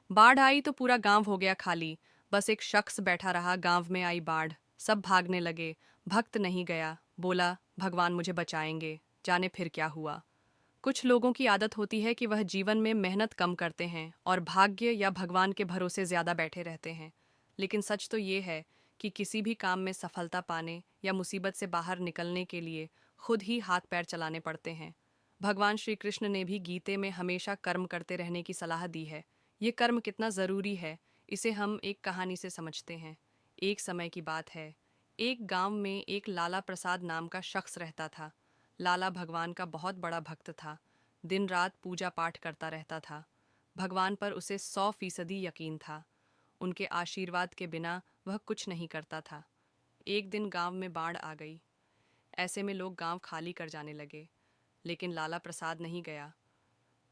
बाढ़ आई तो पूरा गांव हो गया खाली। बस एक शख्स बैठा रहा। गांव में आई बाढ़, सब भागने लगे। भक्त नहीं गया, बोला भगवान मुझे बचाएंगे। जाने फिर क्या हुआ। कुछ लोगों की आदत होती है कि वह जीवन में मेहनत कम करते हैं और भाग्य या भगवान के भरोसे ज्यादा बैठे रहते हैं। लेकिन सच तो ये है कि किसी भी काम में सफलता पाने या मुसीबत से बाहर निकलने के लिए खुद ही हाथ पैर चलाने पड़ते हैं। भगवान श्री कृष्ण ने भी गीते में हमेशा कर्म करते रहने की सलाह दी है। ये कर्म कितना ज़रूरी है, इसे हम एक कहानी से समझते हैं। एक समय की बात है। एक गांव में एक लाला प्रसाद नाम का शख्स रहता था। लाला भगवान का बहुत बड़ा भक्त था। दिन रात पूजा पाठ करता रहता था। भगवान पर उसे 100% यकीन था। उनके आशीर्वाद के बिना वह कुछ नहीं करता था। एक दिन गांव में बाढ़ आ गई। ऐसे में लोग गांव खाली कर जाने लगे। लेकिन लाला प्रसाद नहीं गया।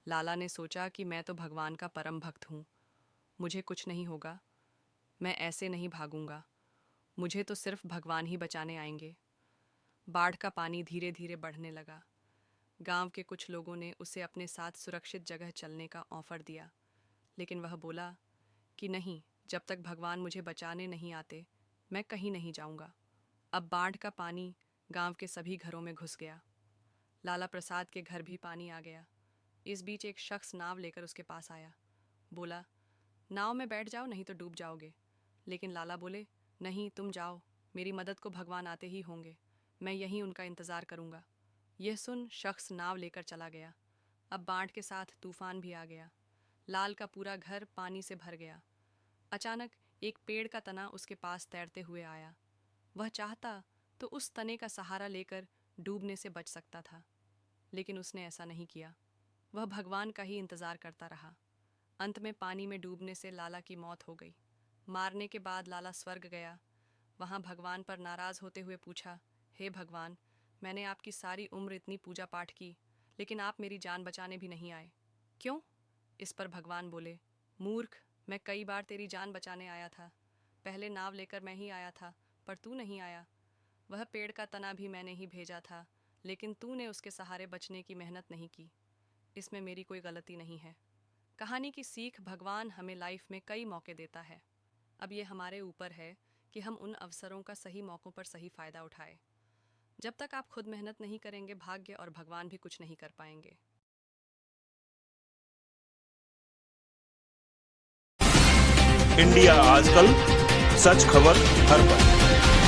लाला ने सोचा कि मैं तो भगवान का परम भक्त हूँ, मुझे कुछ नहीं होगा। मैं ऐसे नहीं भागूंगा, मुझे तो सिर्फ भगवान ही बचाने आएंगे। बाढ़ का पानी धीरे धीरे बढ़ने लगा। गांव के कुछ लोगों ने उसे अपने साथ सुरक्षित जगह चलने का ऑफर दिया। लेकिन वह बोला कि नहीं, जब तक भगवान मुझे बचाने नहीं आते मैं कहीं नहीं जाऊंगा। अब बाढ़ का पानी गांव के सभी घरों में घुस गया। लाला प्रसाद के घर भी पानी आ गया। इस बीच एक शख्स नाव लेकर उसके पास आया। बोला, नाव में बैठ जाओ नहीं तो डूब जाओगे। लेकिन लाला बोले, नहीं तुम जाओ, मेरी मदद को भगवान आते ही होंगे, मैं यहीं उनका इंतज़ार करूंगा। यह सुन शख्स नाव लेकर चला गया। अब बाढ़ के साथ तूफान भी आ गया। लाल का पूरा घर पानी से भर गया। अचानक एक पेड़ का तना उसके पास तैरते हुए आया। वह चाहता तो उस तने का सहारा लेकर डूबने से बच सकता था, लेकिन उसने ऐसा नहीं किया। वह भगवान का ही इंतज़ार करता रहा। अंत में पानी में डूबने से लाला की मौत हो गई। मारने के बाद लाला स्वर्ग गया। वहाँ भगवान पर नाराज़ होते हुए पूछा, हे भगवान, मैंने आपकी सारी उम्र इतनी पूजा पाठ की, लेकिन आप मेरी जान बचाने भी नहीं आए, क्यों? इस पर भगवान बोले, मूर्ख, मैं कई बार तेरी जान बचाने आया था। पहले नाव लेकर मैं ही आया था, पर तू नहीं आया। वह पेड़ का तना भी मैंने ही भेजा था, लेकिन तूने उसके सहारे बचने की मेहनत नहीं की। इसमें मेरी कोई गलती नहीं है। कहानी की सीख, भगवान हमें लाइफ में कई मौके देता है। अब ये हमारे ऊपर है कि हम उन अवसरों का सही मौक़ों पर सही फ़ायदा उठाएं। जब तक आप खुद मेहनत नहीं करेंगे, भाग्य और भगवान भी कुछ नहीं कर पाएंगे। इंडिया आजकल, सच खबर हर पल।